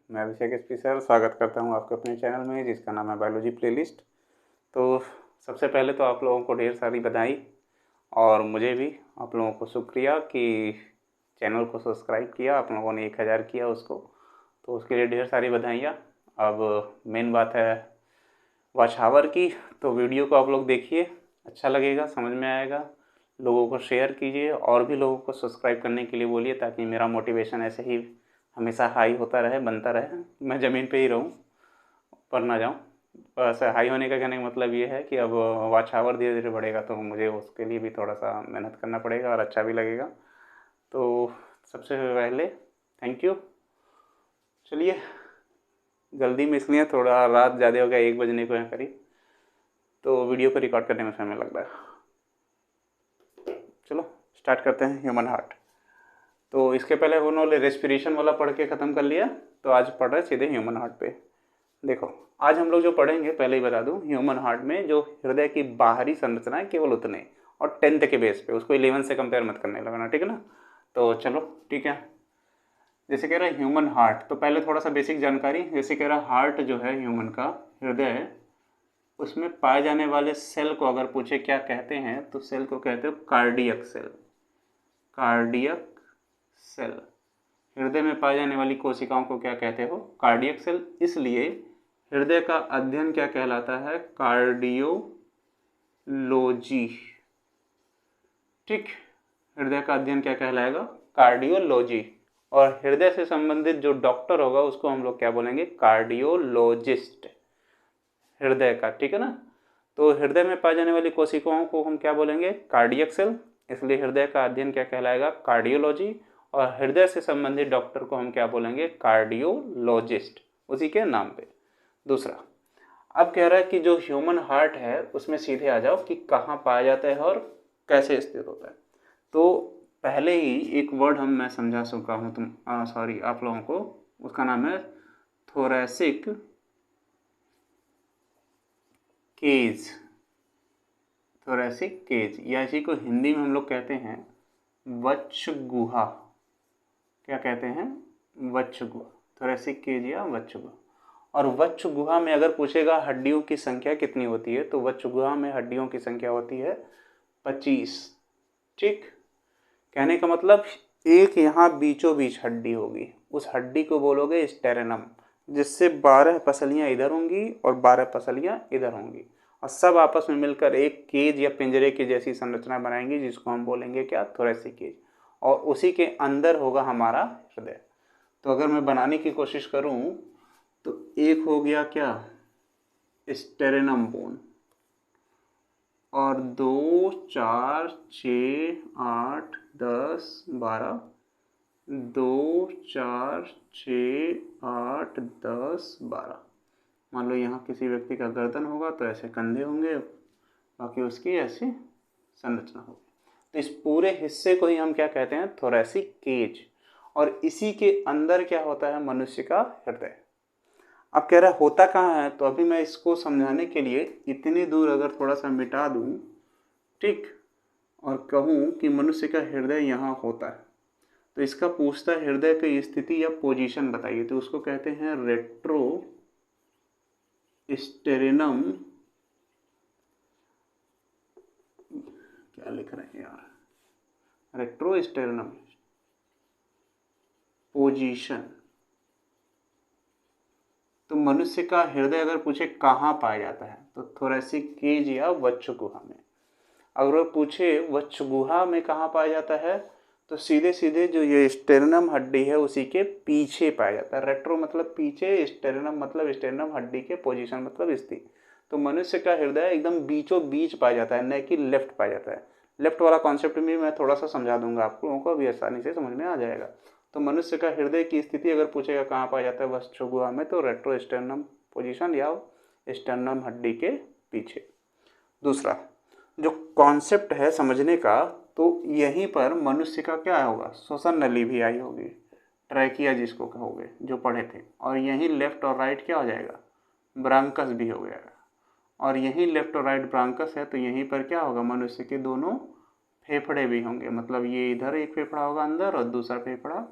मैं अभिषेक SP sir स्वागत करता हूं आपके अपने चैनल में जिसका नाम है बायोलॉजी प्लेलिस्ट। तो सबसे पहले तो आप लोगों को ढेर सारी बधाई और मुझे भी आप लोगों को शुक्रिया कि चैनल को सब्सक्राइब किया, आप लोगों ने 1000 किया उसको, तो उसके लिए ढेर सारी बधाइयाँ। अब मेन बात है वॉच आवर की, तो वीडियो को आप लोग देखिए, अच्छा लगेगा, समझ में आएगा, लोगों को शेयर कीजिए और भी लोगों को सब्सक्राइब करने के लिए बोलिए ताकि मेरा मोटिवेशन ऐसे ही हमेशा हाई होता रहे, बनता रहे, मैं ज़मीन पे ही रहूं, ऊपर ना जाऊं। बस हाई होने का कहने का मतलब ये है कि अब वॉच आवर धीरे धीरे बढ़ेगा तो मुझे उसके लिए भी थोड़ा सा मेहनत करना पड़ेगा और अच्छा भी लगेगा। तो सबसे पहले थैंक यू। चलिए, जल्दी में इसलिए थोड़ा रात ज़्यादा हो गया, 1 बजने को है करीब, तो वीडियो को रिकॉर्ड करने में समय लग रहा है। चलो स्टार्ट करते हैं ह्यूमन हार्ट। तो इसके पहले उन्होंने रेस्पिरेशन वाला पढ़ के ख़त्म कर लिया, तो आज पढ़ रहे सीधे ह्यूमन हार्ट पे। देखो, आज हम लोग जो पढ़ेंगे, पहले ही बता दूं, ह्यूमन हार्ट में जो हृदय की बाहरी संरचना है केवल उतने, और 10th के बेस पे, उसको 11 से कंपेयर मत करने लगना, ठीक है ना। तो चलो ठीक है, जैसे कह रहा है ह्यूमन हार्ट, तो पहले थोड़ा सा बेसिक जानकारी। जैसे कह रहा हार्ट जो है ह्यूमन का, हृदय, उसमें पाए जाने वाले सेल को अगर पूछे क्या कहते हैं, तो सेल को कहते हो कार्डियक सेल। कार्डियक सेल, हृदय में पाए जाने वाली कोशिकाओं को क्या कहते हो, कार्डियक सेल। इसलिए हृदय का अध्ययन क्या कहलाता है, कार्डियोलॉजी। ठीक, हृदय का अध्ययन क्या कहलाएगा, कार्डियोलॉजी। और हृदय से संबंधित जो डॉक्टर होगा उसको हम लोग क्या बोलेंगे, कार्डियोलॉजिस्ट, हृदय का, ठीक है ना। तो हृदय में पाए जाने वाली कोशिकाओं को हम क्या बोलेंगे, कार्डियक सेल। इसलिए हृदय का अध्ययन क्या कहलाएगा, कार्डियोलॉजी। और हृदय से संबंधित डॉक्टर को हम क्या बोलेंगे, कार्डियोलॉजिस्ट, उसी के नाम पे। दूसरा, अब कह रहा है कि जो ह्यूमन हार्ट है उसमें सीधे आ जाओ कि कहाँ पाया जाता है और कैसे स्थित होता है। तो पहले ही एक वर्ड मैं समझा चुका हूँ आप लोगों को, उसका नाम है थोरैसिक केज। थोरैसिक केज, या इसी को हिंदी में हम लोग कहते हैं वक्ष गुहा। क्या कहते हैं, वक्ष गुहा, थोरैसिक केज या वक्ष गुहा। और वक्ष गुहा में अगर पूछेगा हड्डियों की संख्या कितनी होती है, तो वक्ष गुहा में हड्डियों की संख्या होती है 25। ठीक, कहने का मतलब एक यहाँ बीचों बीच हड्डी होगी, उस हड्डी को बोलोगे स्टेरेनम, जिससे 12 पसलियाँ इधर होंगी और 12 पसलियाँ इधर होंगी, और सब आपस में मिलकर एक केज या पिंजरे की जैसी संरचना बनाएंगी, जिसको हम बोलेंगे क्या, थोरैसिक केज। और उसी के अंदर होगा हमारा हृदय। तो अगर मैं बनाने की कोशिश करूं तो एक हो गया क्या, स्टेरेनम बोन, और 2, 4, 6, 8, 10, 12, 2, 4, 6, 8, 10, 12। मान लो यहाँ किसी व्यक्ति का गर्दन होगा तो ऐसे कंधे होंगे, बाकी उसकी ऐसी संरचना होगी। तो इस पूरे हिस्से को ही हम क्या कहते हैं, थोरैसिक केज। और इसी के अंदर क्या होता है, मनुष्य का हृदय। अब कह रहा है होता कहाँ है, तो अभी मैं इसको समझाने के लिए इतनी दूर अगर थोड़ा सा मिटा दूं, ठीक, और कहूं कि मनुष्य का हृदय यहाँ होता है, तो इसका पूछता है हृदय की स्थिति या पोजीशन बताइए, तो उसको कहते हैं रेट्रो स्टेरेनम, क्या लिख रहे हैं यार, रेट्रो स्टेरेनम पोजीशन। तो मनुष्य का हृदय अगर पूछे कहाँ पाया जाता है, तो थोरैसिक केज या वक्ष गुहा में। अगर पूछे वक्ष गुहा में कहाँ पाया जाता है, तो सीधे सीधे जो ये स्टेरनम हड्डी है उसी के पीछे पाया जाता है। रेट्रो मतलब पीछे, स्टेरनम मतलब स्टेरनम हड्डी के पोजीशन मतलब स्थिति। तो मनुष्य का हृदय एकदम बीचों बीच पाया जाता है, न कि लेफ्ट पाया जाता है। लेफ्ट वाला कॉन्सेप्ट भी मैं थोड़ा सा समझा दूंगा आप लोगों को, अभी आसानी से समझ में आ जाएगा। तो मनुष्य का हृदय की स्थिति अगर पूछेगा कहाँ पाया जाता है वक्ष गुहा में, तो रेट्रो स्टेरनम पोजीशन या स्टेरनम हड्डी के पीछे। दूसरा जो कॉन्सेप्ट है समझने का, तो यहीं पर मनुष्य का क्या होगा, श्वसन नली भी आई होगी, ट्रैकिया जिसको कहोगे, जो पढ़े थे। और यहीं लेफ्ट और राइट क्या हो जाएगा, ब्रांकस भी हो गया। और यहीं लेफ्ट और राइट ब्रांकस है, तो यहीं पर क्या होगा, मनुष्य के दोनों फेफड़े भी होंगे। मतलब ये इधर एक फेफड़ा होगा अंदर और दूसरा फेफड़ा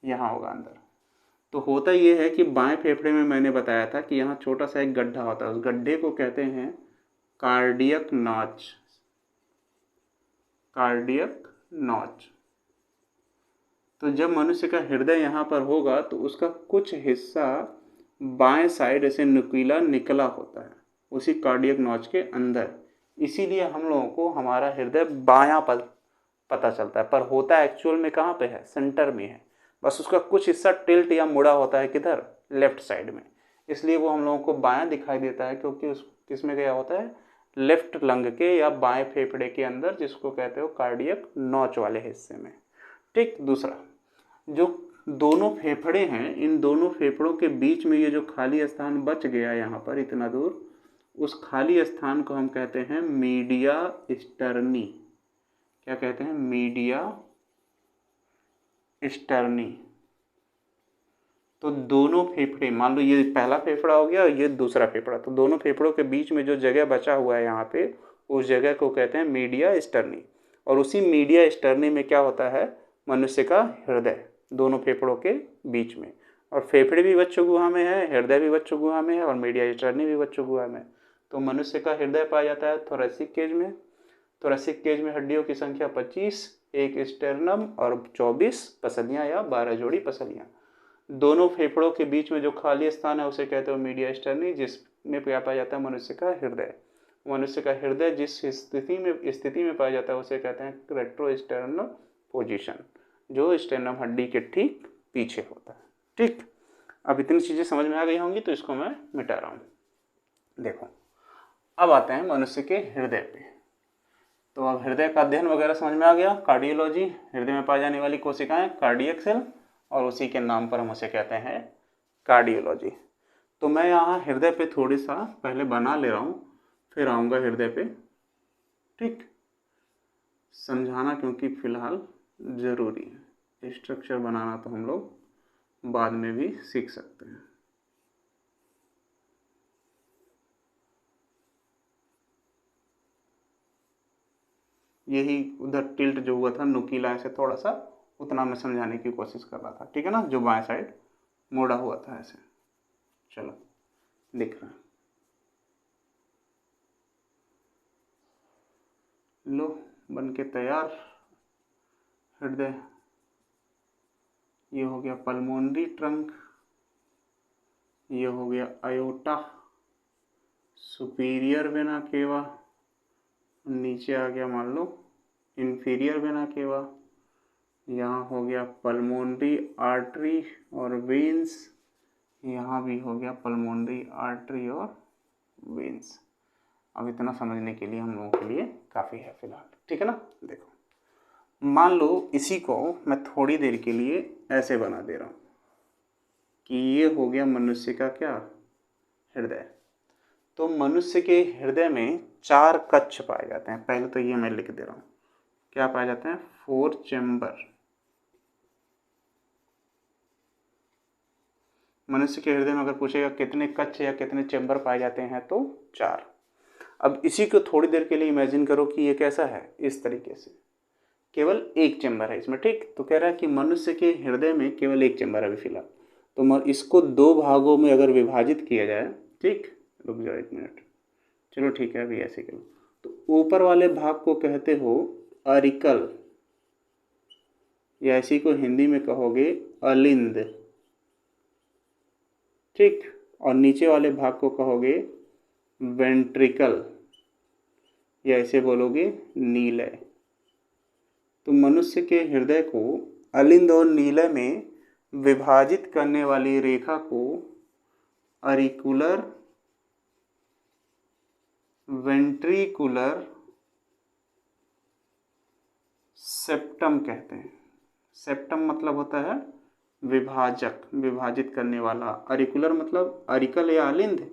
यहाँ होगा अंदर। तो होता ये है कि बाएं फेफड़े में मैंने बताया था कि यहाँ छोटा सा एक गड्ढा होता है, उस गड्ढे को कहते हैं कार्डियक नॉच। Cardiac notch. तो जब मनुष्य का हृदय यहाँ पर होगा तो उसका कुछ हिस्सा बाएं साइड ऐसे नुकीला निकला होता है उसी कार्डियक नॉच के अंदर, इसीलिए हम लोगों को हमारा हृदय बायां पता चलता है, पर होता एक्चुअल में कहाँ पे है, सेंटर में है। बस उसका कुछ हिस्सा टिल्ट या मुड़ा होता है किधर, लेफ्ट साइड में, इसलिए वो हम लोगों को बायां दिखाई देता है, क्योंकि उस किस में गया होता है, लेफ्ट लंग के या बाएं फेफड़े के अंदर, जिसको कहते हो कार्डियक नॉच वाले हिस्से में। ठीक। दूसरा, जो दोनों फेफड़े हैं, इन दोनों फेफड़ों के बीच में ये जो खाली स्थान बच गया यहाँ पर इतना दूर, उस खाली स्थान को हम कहते हैं मीडिया स्टर्नी। क्या कहते हैं, मीडिया स्टर्नी। तो दोनों फेफड़े, मान लो ये पहला फेफड़ा हो गया और ये दूसरा फेफड़ा, तो दोनों फेफड़ों के बीच में जो जगह बचा हुआ है यहाँ पे, उस जगह को कहते हैं मीडिया स्टर्नी। और उसी मीडिया स्टर्नी में क्या होता है, मनुष्य का हृदय, दोनों फेफड़ों के बीच में। और फेफड़े भी बच्चों गुहा में है, हृदय भी बच्चों गुहा में है, और मीडिया स्टर्नी भी बच्चों गुहा में। तो मनुष्य का हृदय पाया जाता है थोरेसिक केज में। थोरेसिक केज में हड्डियों की संख्या 25, एक स्टेरनम और 24 पसलियाँ या 12 जोड़ी पसलियाँ। दोनों फेफड़ों के बीच में जो खाली स्थान है उसे कहते हो मीडिया स्टर्नी, जिसमें पाया जाता है मनुष्य का हृदय। मनुष्य का हृदय जिस स्थिति में पाया जाता है उसे कहते हैं रेट्रोस्टेर्नल पोजीशन, जो स्टेर्नम हड्डी के ठीक पीछे होता है। ठीक। अब इतनी चीज़ें समझ में आ गई होंगी, तो इसको मैं मिटा रहा हूँ। देखो, अब आते हैं मनुष्य के हृदय पे। तो अब हृदय का अध्ययन वगैरह समझ में आ गया। कार्डियोलॉजी, हृदय में पाई जाने वाली कोशिकाएं कार्डियक सेल, और उसी के नाम पर हम उसे कहते हैं कार्डियोलॉजी। तो मैं यहाँ हृदय पे थोड़ी सा पहले बना ले रहा हूँ, फिर आऊँगा हृदय पे। ठीक। समझाना क्योंकि फिलहाल ज़रूरी है, स्ट्रक्चर बनाना तो हम लोग बाद में भी सीख सकते हैं। यही उधर टिल्ट जो हुआ था नुकीला ऐसे थोड़ा सा, उतना मैं समझाने की कोशिश कर रहा था। ठीक है ना, जो बाएं साइड मोड़ा हुआ था ऐसे। चलो, दिख रहा है, लो बन के तैयार हृदय। ये हो गया पल्मोनरी ट्रंक, ये हो गया अयोटा, सुपीरियर वेना केवा, नीचे आ गया मान लो इंफीरियर वेना केवा, यहाँ हो गया पल्मोनरी आर्टरी और वेन्स, यहाँ भी हो गया पल्मोनरी आर्टरी और वेन्स। अब इतना समझने के लिए हम लोगों के लिए काफ़ी है फिलहाल। ठीक है ना। देखो, मान लो इसी को मैं थोड़ी देर के लिए ऐसे बना दे रहा हूँ कि ये हो गया मनुष्य का क्या, हृदय। तो मनुष्य के हृदय में 4 कक्ष पाए जाते हैं। पहले तो ये मैं लिख दे रहा हूँ, क्या पाए जाते हैं, 4 चैम्बर। मनुष्य के हृदय में अगर पूछेगा कितने कक्ष या कितने चैम्बर पाए जाते हैं, तो 4। अब इसी को थोड़ी देर के लिए इमेजिन करो कि ये कैसा है, इस तरीके से, केवल एक चैम्बर है इसमें। ठीक। तो कह रहा है कि मनुष्य के हृदय में केवल एक चैम्बर है अभी फिलहाल। तो इसको 2 भागों में अगर विभाजित किया जाए, ठीक, रुक जाओ 1 मिनट, चलो ठीक है, अभी ऐसे करो। तो ऊपर वाले भाग को कहते हो अरिकल, या इसी को हिंदी में कहोगे अलिंद। ठीक। और नीचे वाले भाग को कहोगे वेंट्रिकल, या इसे बोलोगे नीलय। तो मनुष्य के हृदय को अलिंद और नीलय में विभाजित करने वाली रेखा को अरिकुलर वेंट्रिकुलर सेप्टम कहते हैं। सेप्टम मतलब होता है विभाजक, विभाजित करने वाला। अरिकुलर मतलब अरिकल या अलिंद,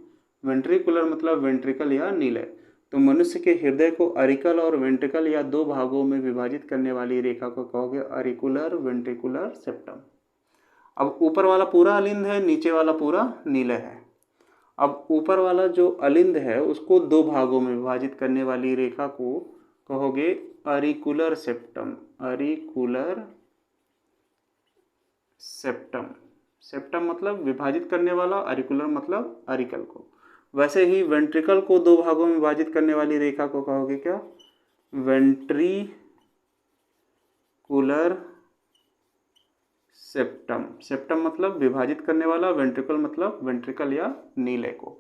वेंट्रिकुलर मतलब वेंट्रिकल या नीलय। तो मनुष्य के हृदय को अरिकल और वेंट्रिकल या 2 भागों में विभाजित करने वाली रेखा को कहोगे अरिकुलर वेंट्रिकुलर सेप्टम। अब ऊपर वाला पूरा अलिंद है, नीचे वाला पूरा नीलय है। अब ऊपर वाला जो अलिंद है उसको 2 भागों में विभाजित करने वाली रेखा को कहोगे auricular septum, auricular septum. Septum मतलब विभाजित करने वाला, अरिकुलर मतलब अरिकल को। वैसे ही वेंट्रिकल को दो भागों में विभाजित करने वाली रेखा को कहोगे क्या? Ventricular septum. सेप्टम मतलब विभाजित करने वाला, वेंट्रिकल मतलब वेंट्रिकल या नीले को।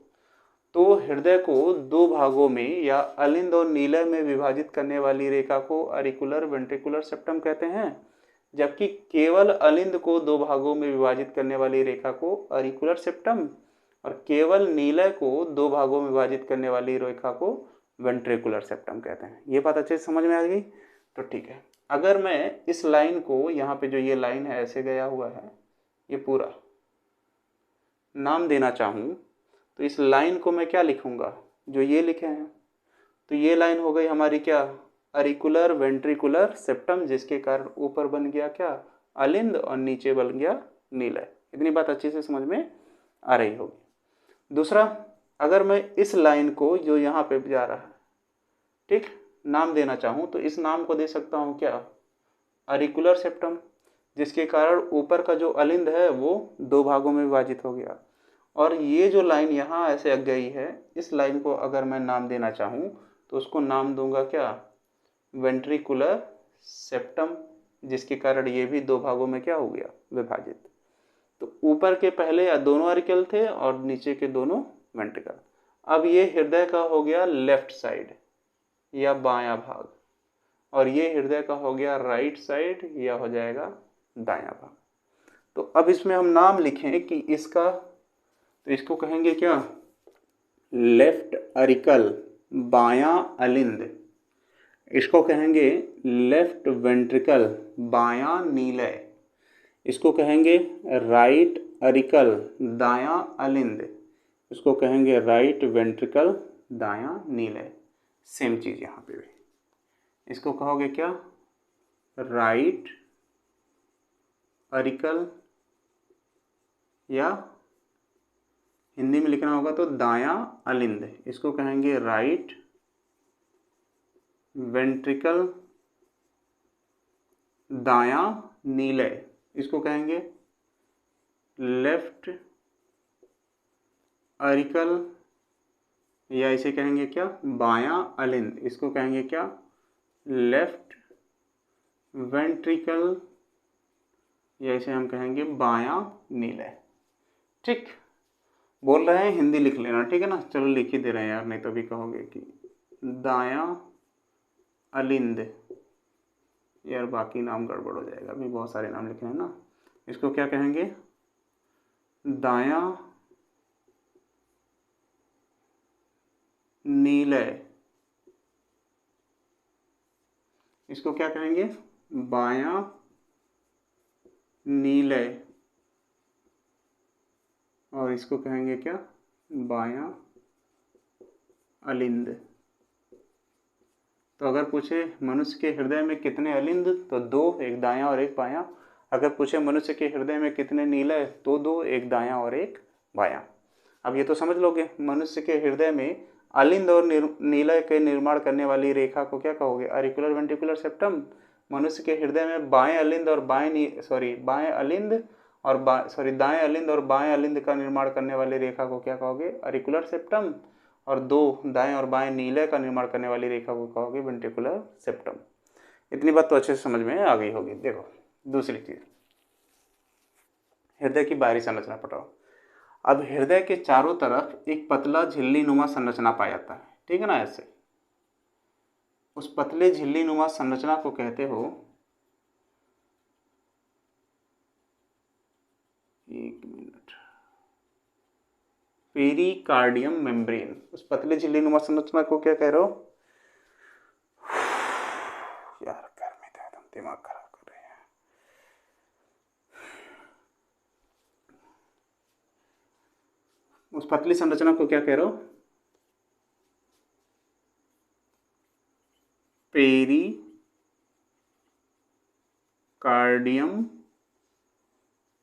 तो हृदय को दो भागों में या अलिंद और नीलय में विभाजित करने वाली रेखा को अरिकुलर वेंट्रिकुलर सेप्टम कहते हैं, जबकि केवल अलिंद को दो भागों में विभाजित करने वाली रेखा को अरिकुलर सेप्टम और केवल नीलय को दो भागों में विभाजित करने वाली रेखा को वेंट्रिकुलर सेप्टम कहते हैं। ये बात अच्छे से समझ में आ गई? तो ठीक है, अगर मैं इस लाइन को, यहाँ पे जो ये लाइन है ऐसे गया हुआ है, ये पूरा नाम देना चाहूँ तो इस लाइन को मैं क्या लिखूंगा? जो ये लिखे हैं, तो ये लाइन हो गई हमारी क्या? अरिकुलर वेंट्रिकुलर सेप्टम, जिसके कारण ऊपर बन गया क्या? अलिंद और नीचे बन गया नीलय। इतनी बात अच्छे से समझ में आ रही होगी। दूसरा, अगर मैं इस लाइन को जो यहाँ पे जा रहा है, ठीक, नाम देना चाहूँ तो इस नाम को दे सकता हूँ क्या? अरिकुलर सेप्टम, जिसके कारण ऊपर का जो अलिंद है वो दो भागों में विभाजित हो गया। और ये जो लाइन यहाँ ऐसे अग गई है, इस लाइन को अगर मैं नाम देना चाहूँ तो उसको नाम दूंगा क्या? वेंट्रिकुलर सेप्टम, जिसके कारण ये भी दो भागों में क्या हो गया? विभाजित। तो ऊपर के पहले या दोनों अरिकल थे और नीचे के दोनों वेंट्रिकल। अब ये हृदय का हो गया लेफ्ट साइड या बायां भाग, और ये हृदय का हो गया राइट साइड या हो जाएगा दायां भाग। तो अब इसमें हम नाम लिखें कि इसका, तो इसको कहेंगे क्या? लेफ्ट अरिकल, बायां अलिंद। इसको कहेंगे लेफ्ट वेंट्रिकल, बायां नीलय। इसको कहेंगे राइट अरिकल, दायां अलिंद। इसको कहेंगे राइट वेंट्रिकल, दायां नीलय। सेम चीज यहाँ पे भी, इसको कहोगे क्या? राइट अरिकल, या हिंदी में लिखना होगा तो दायां अलिंद। इसको कहेंगे राइट वेंट्रिकल, दायां नीलय। इसको कहेंगे लेफ्ट अरिकल, या इसे कहेंगे क्या? बायां अलिंद। इसको कहेंगे क्या? लेफ्ट वेंट्रिकल, या इसे हम कहेंगे बायां नीलय। ठीक, बोल रहे हैं हिंदी लिख लेना, ठीक है ना? चलो लिख ही दे रहे हैं यार, नहीं तो भी कहोगे कि दायां अलिंद। यार बाकी नाम गड़बड़ हो जाएगा, अभी बहुत सारे नाम लिखे हैं ना। इसको क्या कहेंगे? दायां नीलय। इसको क्या कहेंगे? बायां नीलय। और इसको कहेंगे क्या? बायां अलिंद। तो अगर पूछे मनुष्य के हृदय में कितने अलिंद, तो दो, एक दायां और एक बायां। अगर पूछे मनुष्य के हृदय में कितने नीलय, तो दो, एक दायां और एक बायां। अब ये तो समझ लोगे, मनुष्य के हृदय में अलिंद और नीलय के निर्माण करने वाली रेखा को क्या कहोगे? Auricular ventricular septum. मनुष्य के हृदय में बाएं अलिंद और बाएं अलिंद और दाएं अलिंद और बाएं अलिंद का निर्माण करने वाली रेखा को क्या कहोगे? Auricular septum. और दो दाएं और बाएं नीले का निर्माण करने वाली रेखा को कहोगे वेंट्रिकुलर सेप्टम। इतनी बात तो अच्छे से समझ में आ गई होगी। देखो दूसरी चीज, हृदय की बाहरी संरचना पढ़ो। अब हृदय के चारों तरफ एक पतला झिल्ली नुमा संरचना पाया जाता है, ठीक है ना? ऐसे उस पतले झिल्ली नुमा संरचना को कहते हो, एक मिनट, पेरिकार्डियम मेम्ब्रेन। उस पतले झिल्ली नुमा संरचना को क्या कह रहे हो? यार गर्मी था, तुम दिमाग खराब कर रहे हैं। उस पतली संरचना को क्या कह रहे हो? Pericardium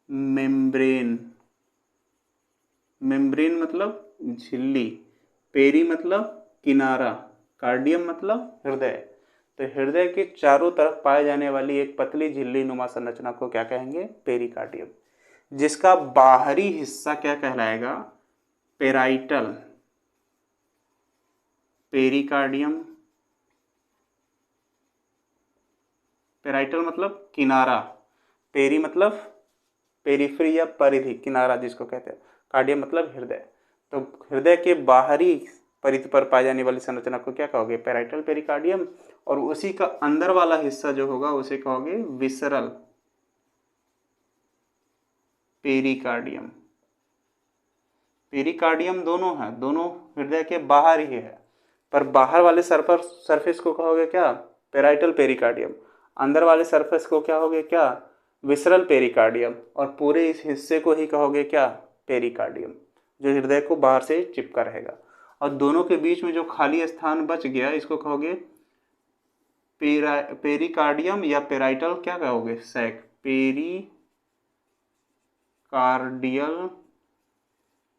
membrane. मेम्ब्रेन मतलब झिल्ली, पेरी मतलब किनारा, कार्डियम मतलब हृदय। तो हृदय के चारों तरफ पाए जाने वाली एक पतली झिल्ली नुमा संरचना को क्या कहेंगे? पेरिकार्डियम। जिसका बाहरी हिस्सा क्या कहलाएगा? Parietal, pericardium. पेराइटल मतलब किनारा, पेरी मतलब पेरिफेरी या परिधि, किनारा जिसको कहते हैं, कार्डियम मतलब हृदय। तो हृदय के बाहरी परिधि पर पाई जाने वाली संरचना को क्या कहोगे? Parietal pericardium. और उसी का अंदर वाला हिस्सा जो होगा उसे कहोगे विसरल पेरिकार्डियम। पेरिकार्डियम दोनों है, दोनों हृदय के बाहर ही है, पर बाहर वाले सरफेस को कहोगे क्या? Parietal pericardium. अंदर वाले सरफेस को क्या कहोगे? क्या? Visceral pericardium. और पूरे इस हिस्से को ही कहोगे क्या? पेरिकार्डियम, जो हृदय को बाहर से चिपका रहेगा। और दोनों के बीच में जो खाली स्थान बच गया इसको कहोगे पेरिकार्डियम या पेराइटल क्या कहोगे? Sac, pericardial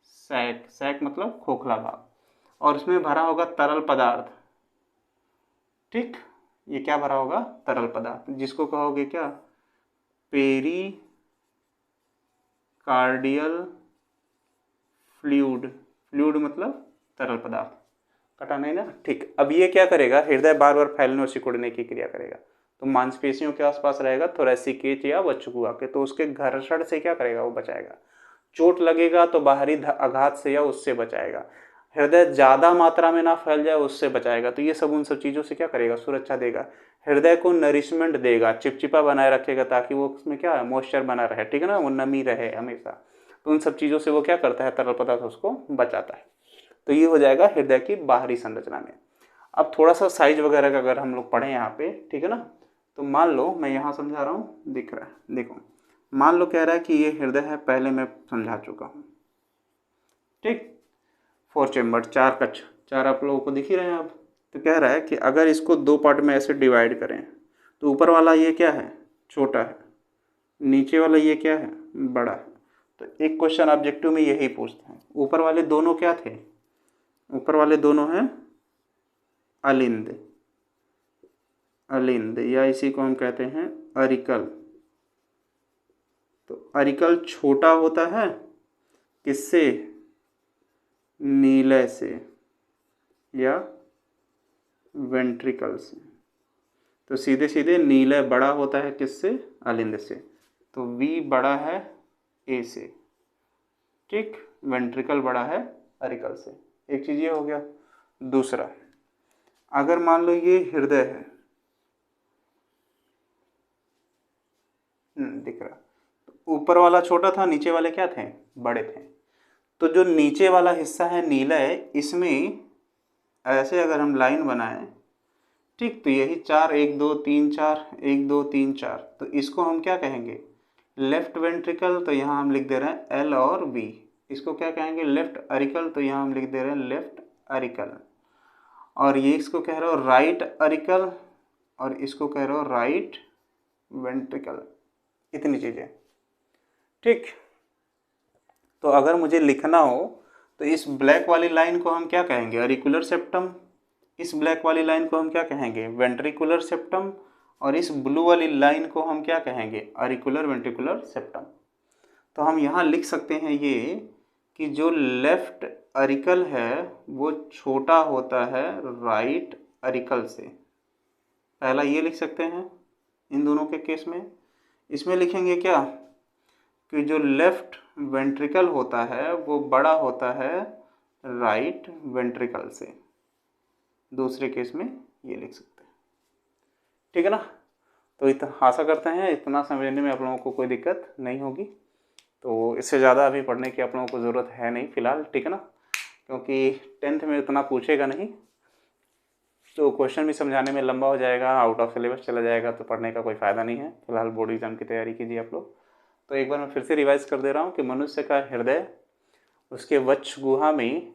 sac. सैक मतलब खोखला भाग, और उसमें भरा होगा तरल पदार्थ। ठीक, ये क्या भरा होगा? तरल पदार्थ, जिसको कहोगे क्या? Pericardial fluid. फ्लूइड मतलब तरल पदार्थ। कटा नहीं ना? ठीक। अब ये क्या करेगा? हृदय बार बार फैलने और सिकुड़ने की क्रिया करेगा, तो मांसपेशियों के आसपास रहेगा, थोरैसिक केज या वक्षगुहा के, तो उसके घर्षण से क्या करेगा? वो बचाएगा। चोट लगेगा तो बाहरी आघात से या उससे बचाएगा। हृदय ज़्यादा मात्रा में ना फैल जाए उससे बचाएगा। तो ये सब उन सब चीज़ों से क्या करेगा? सुरक्षा देगा। हृदय को नरिशमेंट देगा, चिपचिपा बनाए रखेगा, ताकि वो उसमें क्या है? मॉइस्चर बना रहे, ठीक है ना, वो नमी रहे हमेशा। तो उन सब चीज़ों से वो क्या करता है? तरल पदार्थ उसको बचाता है। तो ये हो जाएगा हृदय की बाहरी संरचना में। अब थोड़ा सा साइज वगैरह का अगर हम लोग पढ़ें यहाँ पे, ठीक है ना, तो मान लो मैं यहाँ समझा रहा हूँ, दिख रहा है, देखो, मान लो कह रहा है कि ये हृदय है, पहले मैं समझा चुका हूँ, ठीक। 4 चेम्बर, 4 कक्ष, 4 आप लोगों को दिख ही रहे हैं अब। तो कह रहा है कि अगर इसको 2 पार्ट में ऐसे डिवाइड करें, तो ऊपर वाला ये क्या है? छोटा है, नीचे वाला ये क्या है? बड़ा है। तो एक क्वेश्चन ऑब्जेक्टिव में यही पूछते हैं, ऊपर वाले दोनों क्या थे? ऊपर वाले दोनों हैं अलिंद, अलिंद, या इसी को हम कहते हैं अरिकल। तो अरिकल छोटा होता है किससे? नीलय से या वेंट्रिकल से। तो सीधे सीधे नीलय बड़ा होता है किससे? अलिंद से। तो V बड़ा है A से, ठीक। वेंट्रिकल बड़ा है अरिकल से। एक चीज ये हो गया। दूसरा, अगर मान लो ये हृदय है, दिख रहा, तो ऊपर वाला छोटा था, नीचे वाले क्या थे? बड़े थे। तो जो नीचे वाला हिस्सा है नीलय, इसमें ऐसे अगर हम लाइन बनाएं, ठीक, तो यही 4, 1 2 3 4, 1 2 3 4, तो इसको हम क्या कहेंगे? Left ventricle. तो यहाँ हम लिख दे रहे हैं L और V। इसको क्या कहेंगे? Left auricle. तो यहाँ हम लिख दे रहे हैं लेफ्ट अरिकल। और ये इसको कह रहे हो राइट अरिकल, और इसको कह रहे हो राइट वेंट्रिकल। इतनी चीज़ें, ठीक। तो अगर मुझे लिखना हो तो इस ब्लैक वाली लाइन को हम क्या कहेंगे? Auricular septum. इस ब्लैक वाली लाइन को हम क्या कहेंगे? Ventricular septum. और इस ब्लू वाली लाइन को हम क्या कहेंगे? Auricular ventricular septum. तो हम यहाँ लिख सकते हैं ये कि जो लेफ्ट अरिकल है वो छोटा होता है राइट अरिकल से। पहला ये लिख सकते हैं इन दोनों के केस में। इसमें लिखेंगे क्या? कि जो लेफ्ट वेंट्रिकल होता है वो बड़ा होता है राइट वेंट्रिकल से। दूसरे केस में ये लिख सकते हैं, ठीक है ना। तो इतना आशा करते हैं इतना समझने में आप लोगों को कोई दिक्कत नहीं होगी। तो इससे ज़्यादा अभी पढ़ने की आप लोगों को ज़रूरत है नहीं फ़िलहाल, ठीक है ना, क्योंकि 10th में इतना पूछेगा नहीं, तो क्वेश्चन भी समझाने में लंबा हो जाएगा, आउट ऑफ सिलेबस चला जाएगा, तो पढ़ने का कोई फ़ायदा नहीं है। फिलहाल बोर्ड एग्जाम की तैयारी कीजिए आप लोग। तो एक बार मैं फिर से रिवाइज कर दे रहा हूँ कि मनुष्य का हृदय उसके वक्ष गुहा में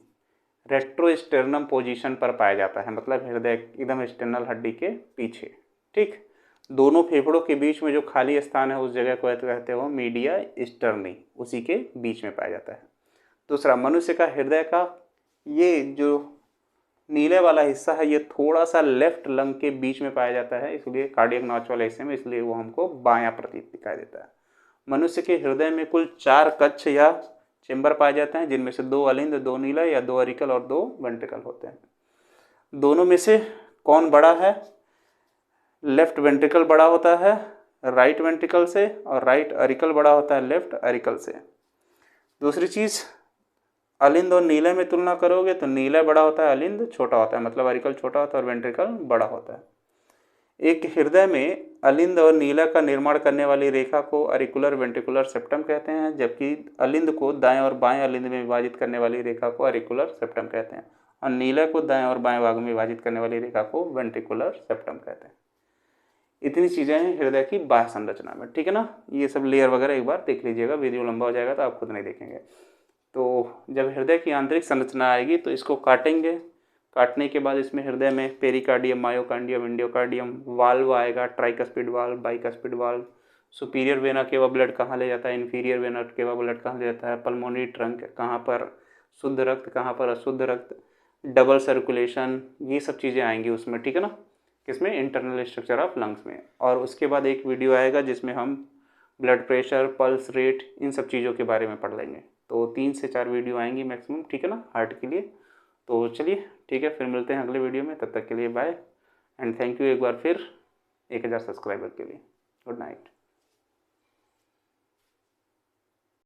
रेट्रोस्टेर्नम पोजीशन पर पाया जाता है, मतलब हृदय एकदम स्टेर्नल हड्डी के पीछे, ठीक। दोनों फेफड़ों के बीच में जो खाली स्थान है उस जगह को कहते हो मीडिया स्टर्नी, उसी के बीच में पाया जाता है। दूसरा, मनुष्य का हृदय का ये जो नीले वाला हिस्सा है ये थोड़ा सा लेफ्ट लंग के बीच में पाया जाता है, इसलिए कार्डियक नॉच वाले हिस्से में, इसलिए वो हमको बायां प्रतीत दिखाई देता है। मनुष्य के हृदय में कुल 4 कक्ष या चेंबर पाए जाते हैं, जिनमें से 2 अलिंद, 2 नीला या 2 अरिकल और 2 वेंट्रिकल होते हैं। दोनों में से कौन बड़ा है? लेफ्ट वेंट्रिकल बड़ा होता है राइट वेंट्रिकल से, और राइट अरिकल बड़ा होता है लेफ्ट अरिकल से। दूसरी चीज़, अलिंद और नीले में तुलना करोगे तो नीला बड़ा होता है, अलिंद छोटा होता है, मतलब अरिकल छोटा होता है और वेंट्रिकल बड़ा होता है। एक हृदय में अलिंद और नीला का निर्माण करने वाली रेखा को अरिकुलर वेंट्रिकुलर सेप्टम कहते हैं, जबकि अलिंद को दाएं और बाएं अलिंद में विभाजित करने वाली रेखा को अरिकुलर सेप्टम कहते हैं, और नीला को दाएं और बाएं भाग में विभाजित करने वाली रेखा को वेंट्रिकुलर सेप्टम कहते हैं। इतनी चीज़ें हैं हृदय की बाह्य संरचना में, ठीक है ना। ये सब लेयर वगैरह एक बार देख लीजिएगा, वीडियो लंबा हो जाएगा तो आप खुद नहीं देखेंगे। तो जब हृदय की आंतरिक संरचना आएगी तो इसको काटेंगे, काटने के बाद इसमें हृदय में पेरिकार्डियम, मायोकार्डियम, एंडियोकार्डियम, वाल्व आएगा, tricuspid valve, bicuspid valve, superior vena cava blood कहाँ ले जाता है, इन्फीरियर वेना केवा ब्लड कहाँ ले जाता है, पल्मोनरी ट्रंक कहाँ पर शुद्ध रक्त कहाँ पर अशुद्ध रक्त, डबल सर्कुलेशन, ये सब चीज़ें आएंगी उसमें, ठीक है ना। किसमें? इंटरनल स्ट्रक्चर ऑफ लंग्स में। और उसके बाद एक वीडियो आएगा जिसमें हम ब्लड प्रेशर, पल्स रेट, इन सब चीज़ों के बारे में पढ़ लेंगे। तो 3 से 4 वीडियो आएंगी मैक्सिमम, ठीक है ना, हार्ट के लिए। तो चलिए ठीक है, फिर मिलते हैं अगले वीडियो में, तब तक के लिए बाय एंड थैंक यू एक बार फिर 1000 सब्सक्राइबर के लिए। Good night.